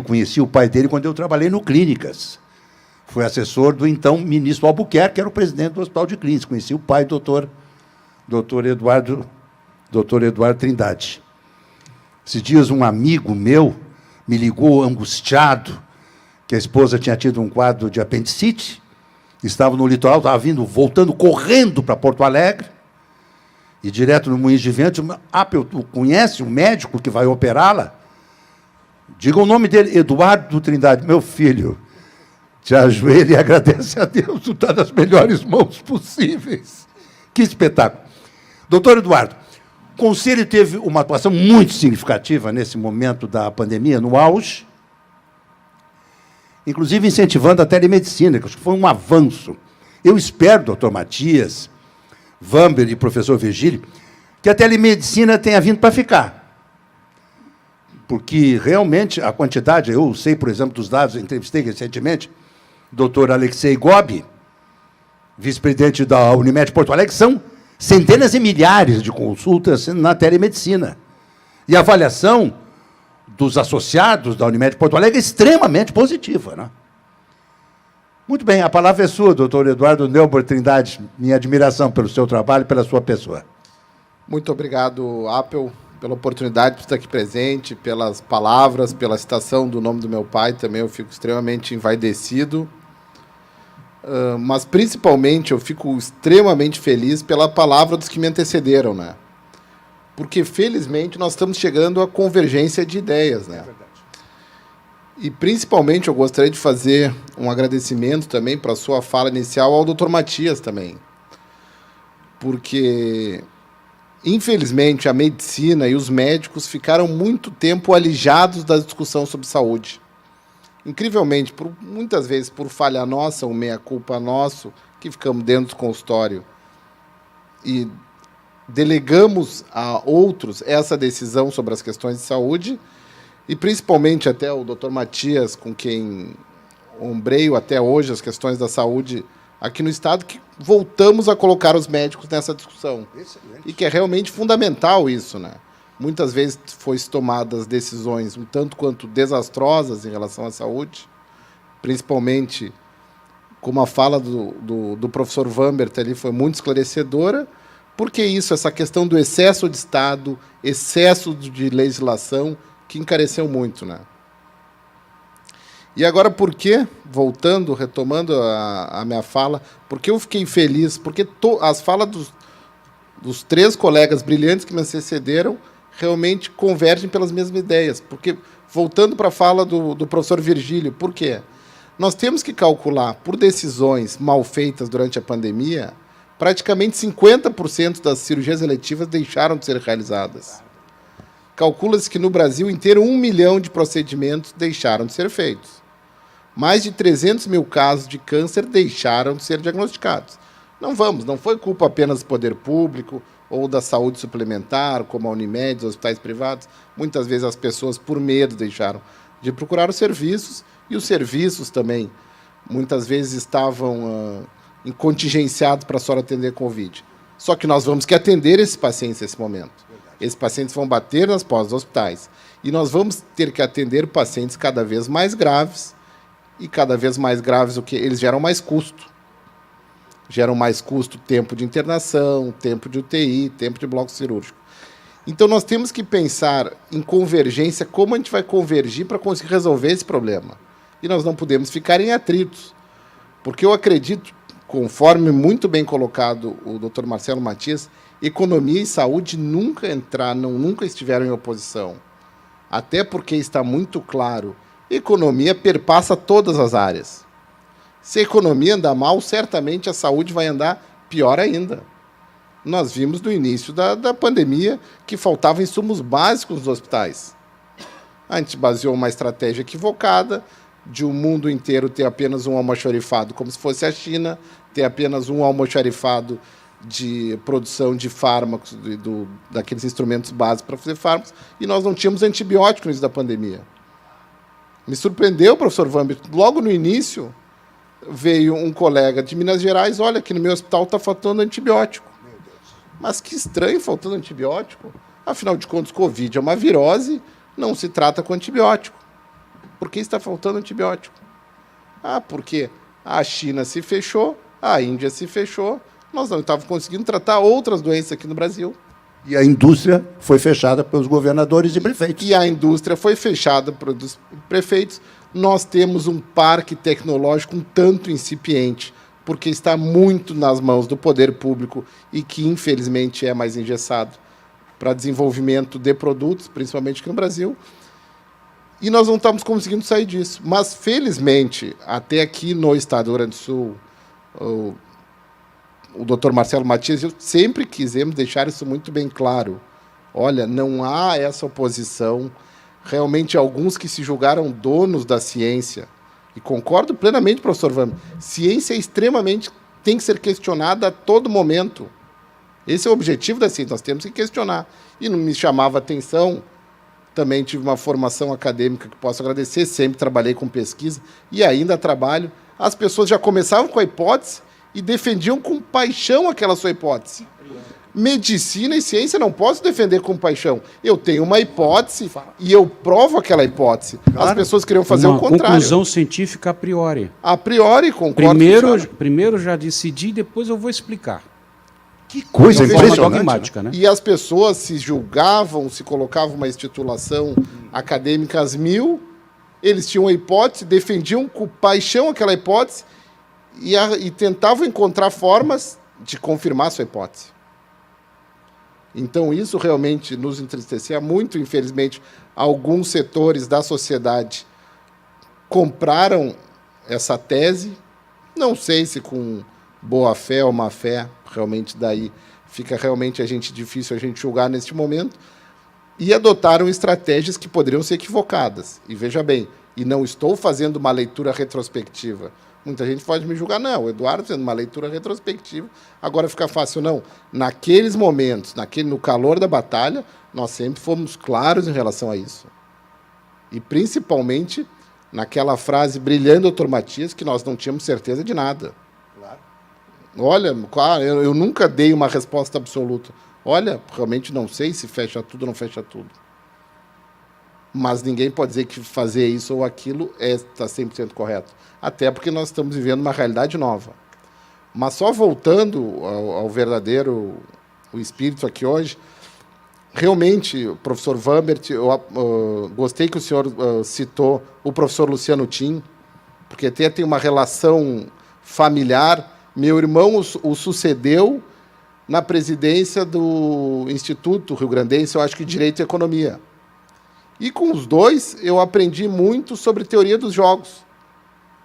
Conheci o pai dele quando eu trabalhei no Clínicas. Foi assessor do então ministro Albuquerque, que era o presidente do Hospital de Clínicas. Conheci o pai, doutor Eduardo Trindade. Esses dias, um amigo meu me ligou angustiado, que a esposa tinha tido um quadro de apendicite, estava no litoral, estava voltando correndo para Porto Alegre, e direto no Moinhos de Vento, tu conhece o médico que vai operá-la? Diga o nome dele, Eduardo Trindade. Meu filho, te ajoelha e agradece a Deus, tu está nas melhores mãos possíveis. Que espetáculo. Doutor Eduardo, o Conselho teve uma atuação muito significativa nesse momento da pandemia, no auge, inclusive incentivando a telemedicina, que acho que foi um avanço. Eu espero, doutor Matias, Vamber e professor Virgílio, que a telemedicina tenha vindo para ficar. Porque, realmente, a quantidade, eu sei, por exemplo, dos dados, entrevistei recentemente o doutor Alexei Gobi, vice-presidente da Unimed Porto Alegre, são centenas e milhares de consultas na telemedicina. E a avaliação dos associados da Unimed Porto Alegre é extremamente positiva, né? Muito bem, a palavra é sua, doutor Eduardo Neubar Trindade. Minha admiração pelo seu trabalho e pela sua pessoa. Muito obrigado, Apple, pela oportunidade de estar aqui presente, pelas palavras, pela citação do nome do meu pai também. Eu fico extremamente envaidecido. Mas, principalmente, eu fico extremamente feliz pela palavra dos que me antecederam, né? Porque, felizmente, nós estamos chegando à convergência de ideias, né? E, principalmente, eu gostaria de fazer um agradecimento também para a sua fala inicial ao Dr. Matias também. Porque, infelizmente, a medicina e os médicos ficaram muito tempo alijados da discussão sobre saúde. Incrivelmente, muitas vezes por falha nossa, ou meia-culpa nosso, que ficamos dentro do consultório e delegamos a outros essa decisão sobre as questões de saúde, e principalmente até o Dr. Matias, com quem ombreio até hoje as questões da saúde aqui no Estado, que voltamos a colocar os médicos nessa discussão. Excelente. E que é realmente fundamental isso, né? Muitas vezes foram tomadas decisões um tanto quanto desastrosas em relação à saúde, principalmente como a fala do professor Vambert ali foi muito esclarecedora. Por que isso? Essa questão do excesso de Estado, excesso de legislação, que encareceu muito, né? E agora, por que, voltando, retomando a minha fala, porque eu fiquei feliz, porque as falas dos 3 colegas brilhantes que me antecederam realmente convergem pelas mesmas ideias. Porque, voltando para a fala do professor Virgílio, por quê? Nós temos que calcular, por decisões mal feitas durante a pandemia, praticamente 50% das cirurgias eletivas deixaram de ser realizadas. Calcula-se que no Brasil inteiro 1 milhão de procedimentos deixaram de ser feitos. Mais de 300 mil casos de câncer deixaram de ser diagnosticados. Não foi culpa apenas do poder público ou da saúde suplementar, como a Unimed, os hospitais privados. Muitas vezes as pessoas, por medo, deixaram de procurar os serviços, e os serviços também, muitas vezes, estavam contingenciados para só atender Covid. Só que nós vamos que atender esses pacientes nesse momento. Esses pacientes vão bater nas portas dos hospitais. E nós vamos ter que atender pacientes cada vez mais graves, e cada vez mais graves, eles geram mais custo. Geram mais custo, tempo de internação, tempo de UTI, tempo de bloco cirúrgico. Então, nós temos que pensar em convergência, como a gente vai convergir para conseguir resolver esse problema. E nós não podemos ficar em atritos. Porque eu acredito, conforme muito bem colocado o Dr. Marcelo Matias, economia e saúde nunca estiveram em oposição. Até porque está muito claro, economia perpassa todas as áreas. Se a economia andar mal, certamente a saúde vai andar pior ainda. Nós vimos no início da pandemia que faltavam insumos básicos nos hospitais. A gente baseou uma estratégia equivocada de o mundo inteiro ter apenas um almoxarifado, como se fosse a China, ter apenas um almoxarifado de produção de fármacos, daqueles instrumentos básicos para fazer fármacos, e nós não tínhamos antibiótico no início da pandemia. Me surpreendeu, professor Vambert, logo no início veio um colega de Minas Gerais, olha, aqui no meu hospital está faltando antibiótico. Mas que estranho, faltando antibiótico. Afinal de contas, Covid é uma virose, não se trata com antibiótico. Por que está faltando antibiótico? Porque a China se fechou, a Índia se fechou, nós não estávamos conseguindo tratar outras doenças aqui no Brasil. E a indústria foi fechada pelos governadores e prefeitos. E a indústria foi fechada pelos prefeitos. Nós temos um parque tecnológico um tanto incipiente, porque está muito nas mãos do poder público e que, infelizmente, é mais engessado para desenvolvimento de produtos, principalmente aqui no Brasil. E nós não estamos conseguindo sair disso. Mas, felizmente, até aqui no Estado do Rio Grande do Sul, o Dr. Marcelo Matias, eu sempre quisemos deixar isso muito bem claro. Olha, não há essa oposição. Realmente, alguns que se julgaram donos da ciência, e concordo plenamente, professor Vambert, ciência tem que ser questionada a todo momento. Esse é o objetivo da ciência, nós temos que questionar. E não me chamava atenção, também tive uma formação acadêmica que posso agradecer, sempre trabalhei com pesquisa, e ainda trabalho. As pessoas já começavam com a hipótese e defendiam com paixão aquela sua hipótese. Medicina e ciência não posso defender com paixão. Eu tenho uma hipótese e eu provo aquela hipótese. Claro. As pessoas queriam fazer o contrário. Conclusão científica a priori. A priori, concordo. Primeiro já decidi, depois eu vou explicar. Que coisa impressionante, dogmática, né? E as pessoas se julgavam, se colocavam uma instituição acadêmica às mil, eles tinham uma hipótese, defendiam com paixão aquela hipótese e tentavam encontrar formas de confirmar a sua hipótese. Então, isso realmente nos entristecia muito, infelizmente, alguns setores da sociedade compraram essa tese, não sei se com boa fé ou má fé, realmente daí fica realmente difícil a gente julgar neste momento, e adotaram estratégias que poderiam ser equivocadas. E veja bem, e não estou fazendo uma leitura retrospectiva. Muita gente pode me julgar, não, o Eduardo fazendo uma leitura retrospectiva, agora fica fácil. Não, naqueles momentos, no calor da batalha, nós sempre fomos claros em relação a isso. E principalmente naquela frase brilhando, Dr. Matias, que nós não tínhamos certeza de nada. Claro. Olha, claro, eu nunca dei uma resposta absoluta. Olha, realmente não sei se fecha tudo ou não fecha tudo. Mas ninguém pode dizer que fazer isso ou aquilo está 100% correto. Até porque nós estamos vivendo uma realidade nova. Mas só voltando ao verdadeiro o espírito aqui hoje, realmente, o professor Vambert, eu gostei que o senhor citou o professor Luciano Tim, porque até tem uma relação familiar. Meu irmão o sucedeu na presidência do Instituto Rio-Grandense, eu acho que Direito e Economia. E com os dois, eu aprendi muito sobre teoria dos jogos.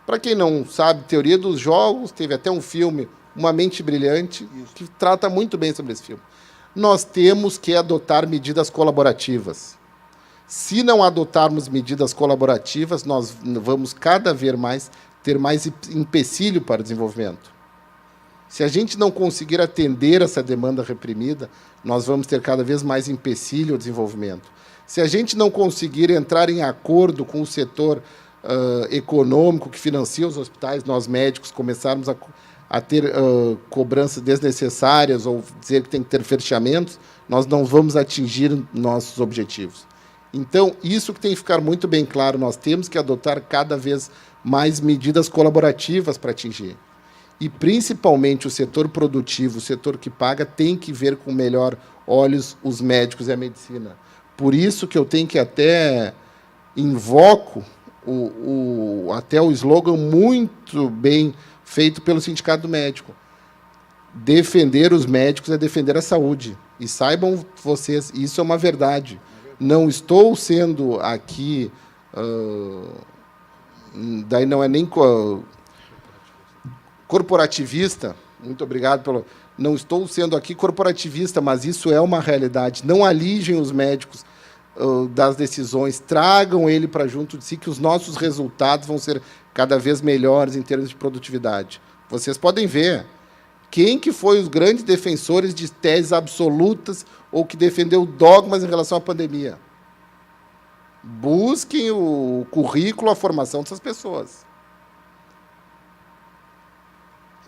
Para quem não sabe, teoria dos jogos, teve até um filme, Uma Mente Brilhante, que trata muito bem sobre esse filme. Nós temos que adotar medidas colaborativas. Se não adotarmos medidas colaborativas, nós vamos cada vez mais ter mais empecilho para o desenvolvimento. Se a gente não conseguir atender essa demanda reprimida, nós vamos ter cada vez mais empecilho ao desenvolvimento. Se a gente não conseguir entrar em acordo com o setor econômico que financia os hospitais, nós médicos começarmos a ter cobranças desnecessárias ou dizer que tem que ter fechamentos, nós não vamos atingir nossos objetivos. Então, isso que tem que ficar muito bem claro, nós temos que adotar cada vez mais medidas colaborativas para atingir. E, principalmente, o setor produtivo, o setor que paga, tem que ver com melhor olhos os médicos e a medicina. Por isso que eu tenho que até invoco até o slogan muito bem feito pelo Sindicato Médico. Defender os médicos é defender a saúde. E saibam vocês, isso é uma verdade. Não estou sendo aqui... daí não é nem corporativista. Muito obrigado pelo... Não estou sendo aqui corporativista, mas isso é uma realidade. Não alijem os médicos das decisões, tragam ele para junto de si, que os nossos resultados vão ser cada vez melhores em termos de produtividade. Vocês podem ver quem que foi os grandes defensores de teses absolutas ou que defendeu dogmas em relação à pandemia. Busquem o currículo, a formação dessas pessoas.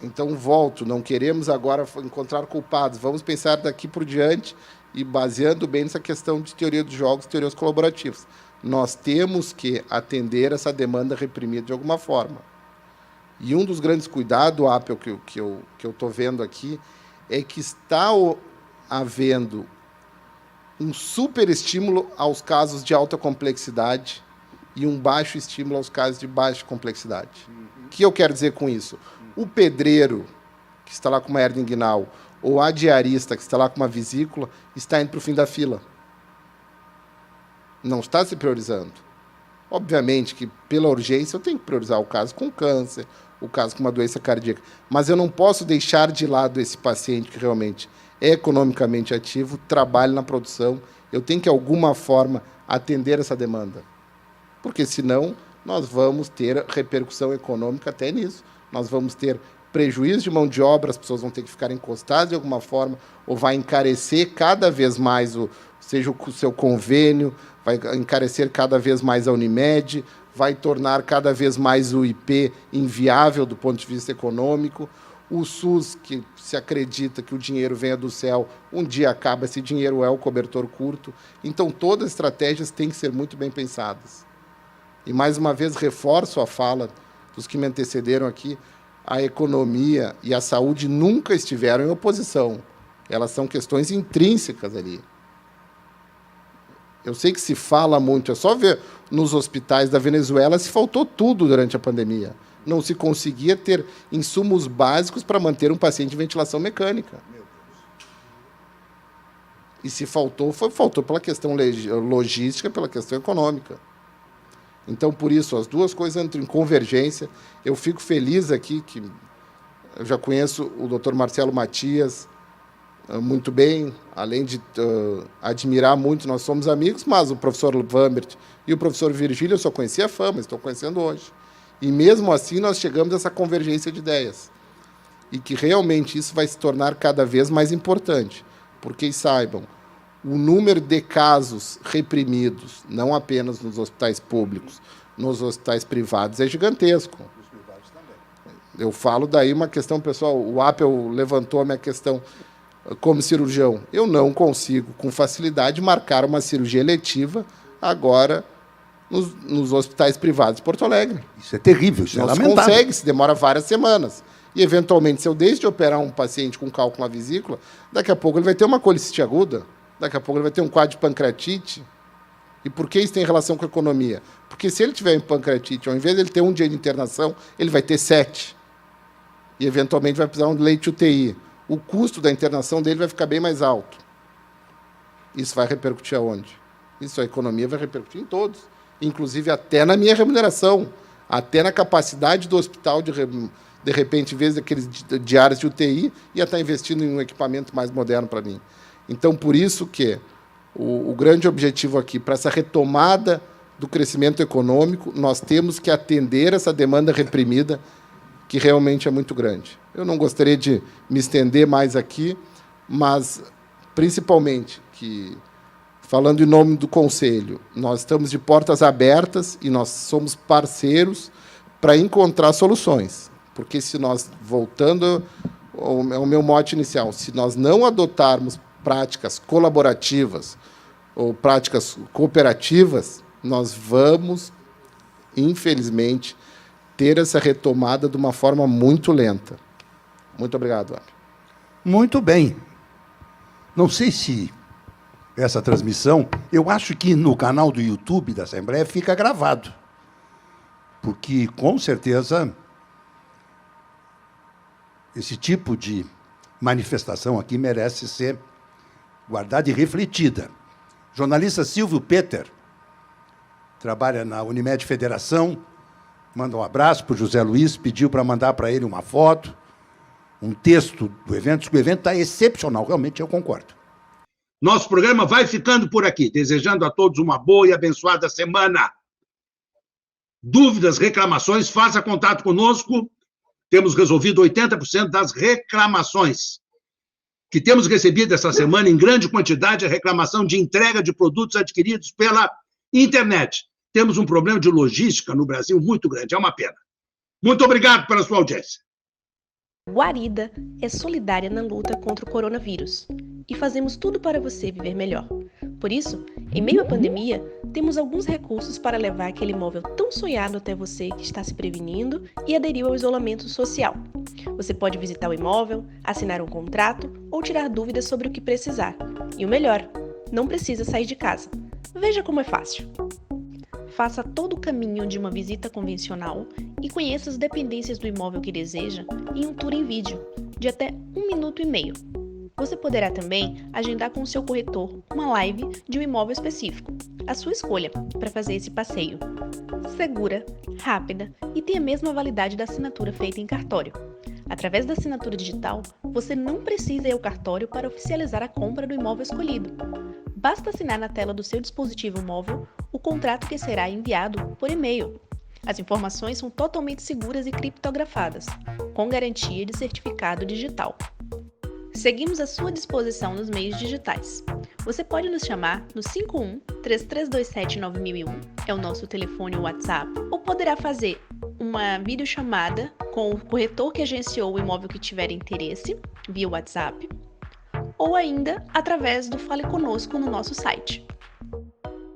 Então, volto, não queremos agora encontrar culpados, vamos pensar daqui por diante e baseando bem nessa questão de teoria dos jogos, teorias colaborativas. Nós temos que atender essa demanda reprimida de alguma forma. E um dos grandes cuidados, Apple, que eu estou vendo aqui, é que está havendo um super estímulo aos casos de alta complexidade e um baixo estímulo aos casos de baixa complexidade. O que eu quero dizer com isso? O pedreiro, que está lá com uma hernia inguinal, ou a diarista, que está lá com uma vesícula, está indo para o fim da fila. Não está se priorizando. Obviamente que, pela urgência, eu tenho que priorizar o caso com câncer, o caso com uma doença cardíaca. Mas eu não posso deixar de lado esse paciente que realmente é economicamente ativo, trabalha na produção. Eu tenho que, de alguma forma, atender essa demanda. Porque, senão, nós vamos ter repercussão econômica até nisso. Nós vamos ter prejuízo de mão de obra, as pessoas vão ter que ficar encostadas de alguma forma, ou vai encarecer cada vez mais seja o seu convênio, vai encarecer cada vez mais a Unimed, vai tornar cada vez mais o IP inviável do ponto de vista econômico. O SUS, que se acredita que o dinheiro venha do céu, um dia acaba, esse dinheiro é o cobertor curto. Então, todas as estratégias têm que ser muito bem pensadas. E, mais uma vez, reforço a fala dos que me antecederam aqui, a economia e a saúde nunca estiveram em oposição. Elas são questões intrínsecas ali. Eu sei que se fala muito, é só ver nos hospitais da Venezuela se faltou tudo durante a pandemia. Não se conseguia ter insumos básicos para manter um paciente em ventilação mecânica. E se faltou, faltou pela questão logística, pela questão econômica. Então, por isso, as duas coisas entram em convergência. Eu fico feliz aqui que eu já conheço o Dr. Marcelo Matias muito bem, além de admirar muito, nós somos amigos, mas o professor Vambert e o professor Virgílio eu só conhecia a fama, estou conhecendo hoje. E mesmo assim nós chegamos a essa convergência de ideias. E que realmente isso vai se tornar cada vez mais importante, porque saibam, o número de casos reprimidos, não apenas nos hospitais públicos, nos hospitais privados, é gigantesco. Eu falo daí uma questão, pessoal, o Apple levantou a minha questão como cirurgião. Eu não consigo, com facilidade, marcar uma cirurgia eletiva agora nos hospitais privados de Porto Alegre. Isso é terrível, isso é lamentável. Não consegue, se demora várias semanas. E, eventualmente, se eu deixo de operar um paciente com cálculo na vesícula, daqui a pouco ele vai ter uma colicite aguda, daqui a pouco ele vai ter um quadro de pancreatite. E por que isso tem relação com a economia? Porque se ele tiver em pancreatite, ao invés de ele ter um dia de internação, ele vai ter 7. E, eventualmente, vai precisar de um leite UTI. O custo da internação dele vai ficar bem mais alto. Isso vai repercutir aonde? Isso, a economia vai repercutir em todos, inclusive até na minha remuneração, até na capacidade do hospital de repente, em vez daqueles diários de UTI, ia estar investindo em um equipamento mais moderno para mim. Então, por isso que o grande objetivo aqui, para essa retomada do crescimento econômico, nós temos que atender essa demanda reprimida, que realmente é muito grande. Eu não gostaria de me estender mais aqui, mas, principalmente, que, falando em nome do Conselho, nós estamos de portas abertas e nós somos parceiros para encontrar soluções. Porque se nós, voltando ao meu mote inicial, se nós não adotarmos práticas colaborativas ou práticas cooperativas, nós vamos, infelizmente, ter essa retomada de uma forma muito lenta. Muito obrigado, Apio. Muito bem. Não sei se essa transmissão, eu acho que no canal do YouTube da Assembleia fica gravado, porque, com certeza, esse tipo de manifestação aqui merece ser guardada e refletida. Jornalista Silvio Peter trabalha na Unimed Federação, manda um abraço para o José Luiz, pediu para mandar para ele uma foto, um texto do evento, diz que o evento está excepcional, realmente eu concordo. Nosso programa vai ficando por aqui, desejando a todos uma boa e abençoada semana. Dúvidas, reclamações, faça contato conosco. Temos resolvido 80% das reclamações que temos recebido essa semana em grande quantidade, a reclamação de entrega de produtos adquiridos pela internet. Temos um problema de logística no Brasil muito grande, é uma pena. Muito obrigado pela sua audiência. Guarida é solidária na luta contra o coronavírus e fazemos tudo para você viver melhor. Por isso, em meio à pandemia, temos alguns recursos para levar aquele imóvel tão sonhado até você que está se prevenindo e aderiu ao isolamento social. Você pode visitar o imóvel, assinar um contrato ou tirar dúvidas sobre o que precisar. E o melhor, não precisa sair de casa. Veja como é fácil. Faça todo o caminho de uma visita convencional e conheça as dependências do imóvel que deseja em um tour em vídeo, de até 1 minuto e meio. Você poderá também agendar com o seu corretor uma live de um imóvel específico, a sua escolha, para fazer esse passeio. Segura, rápida e tem a mesma validade da assinatura feita em cartório. Através da assinatura digital, você não precisa ir ao cartório para oficializar a compra do imóvel escolhido. Basta assinar na tela do seu dispositivo móvel o contrato que será enviado por e-mail. As informações são totalmente seguras e criptografadas, com garantia de certificado digital. Seguimos à sua disposição nos meios digitais. Você pode nos chamar no 51-3327-9001, é o nosso telefone ou WhatsApp, ou poderá fazer uma videochamada com o corretor que agenciou o imóvel que tiver interesse, via WhatsApp, ou ainda através do Fale Conosco no nosso site.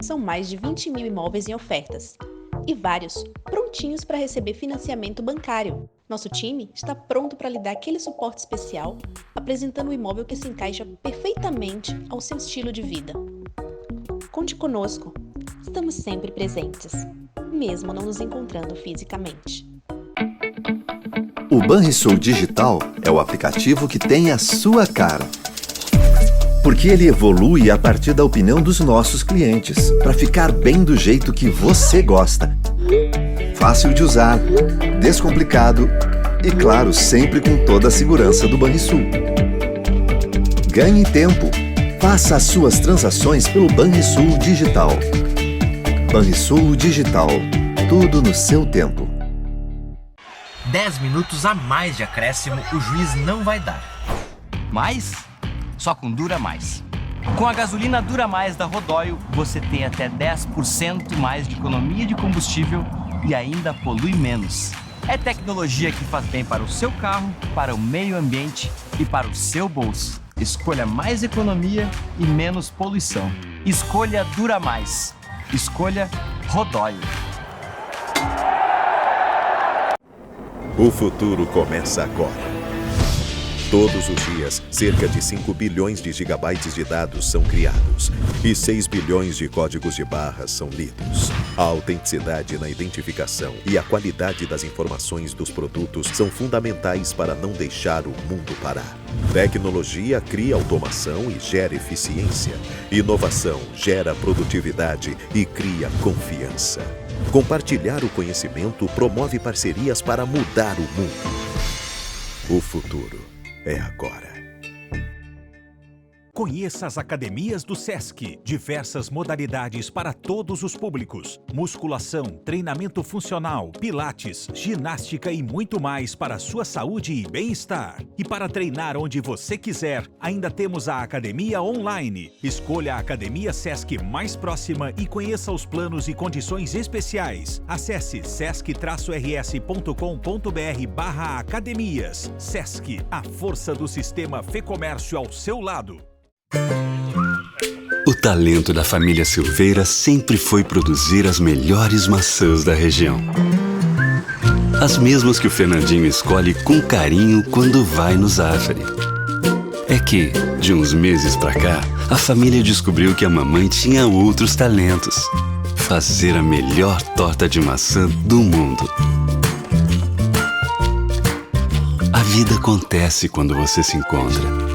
São mais de 20 mil imóveis em ofertas e vários prontinhos para receber financiamento bancário. Nosso time está pronto para lhe dar aquele suporte especial, apresentando um imóvel que se encaixa perfeitamente ao seu estilo de vida. Conte conosco, estamos sempre presentes, mesmo não nos encontrando fisicamente. O Banrisul Digital é o aplicativo que tem a sua cara. Porque ele evolui a partir da opinião dos nossos clientes, para ficar bem do jeito que você gosta. Fácil de usar, descomplicado e, claro, sempre com toda a segurança do Banrisul. Ganhe tempo. Faça as suas transações pelo Banrisul Digital. Banrisul Digital. Tudo no seu tempo. 10 minutos a mais de acréscimo o juiz não vai dar. Mas só com Dura Mais. Com a gasolina Dura Mais da Rodóio, você tem até 10% mais de economia de combustível e ainda polui menos. É tecnologia que faz bem para o seu carro, para o meio ambiente e para o seu bolso. Escolha mais economia e menos poluição. Escolha Dura Mais. Escolha Rodóio. O futuro começa agora. Todos os dias, cerca de 5 bilhões de gigabytes de dados são criados e 6 bilhões de códigos de barras são lidos. A autenticidade na identificação e a qualidade das informações dos produtos são fundamentais para não deixar o mundo parar. Tecnologia cria automação e gera eficiência. Inovação gera produtividade e cria confiança. Compartilhar o conhecimento promove parcerias para mudar o mundo. O futuro é agora. Conheça as academias do SESC. Diversas modalidades para todos os públicos. Musculação, treinamento funcional, pilates, ginástica e muito mais para a sua saúde e bem-estar. E para treinar onde você quiser, ainda temos a academia online. Escolha a academia SESC mais próxima e conheça os planos e condições especiais. Acesse sesc-rs.com.br/academias. SESC, a força do sistema Fê-Comércio ao seu lado. O talento da família Silveira sempre foi produzir as melhores maçãs da região. As mesmas que o Fernandinho escolhe com carinho quando vai no Zafari. É que, de uns meses pra cá, a família descobriu que a mamãe tinha outros talentos. Fazer a melhor torta de maçã do mundo. A vida acontece quando você se encontra.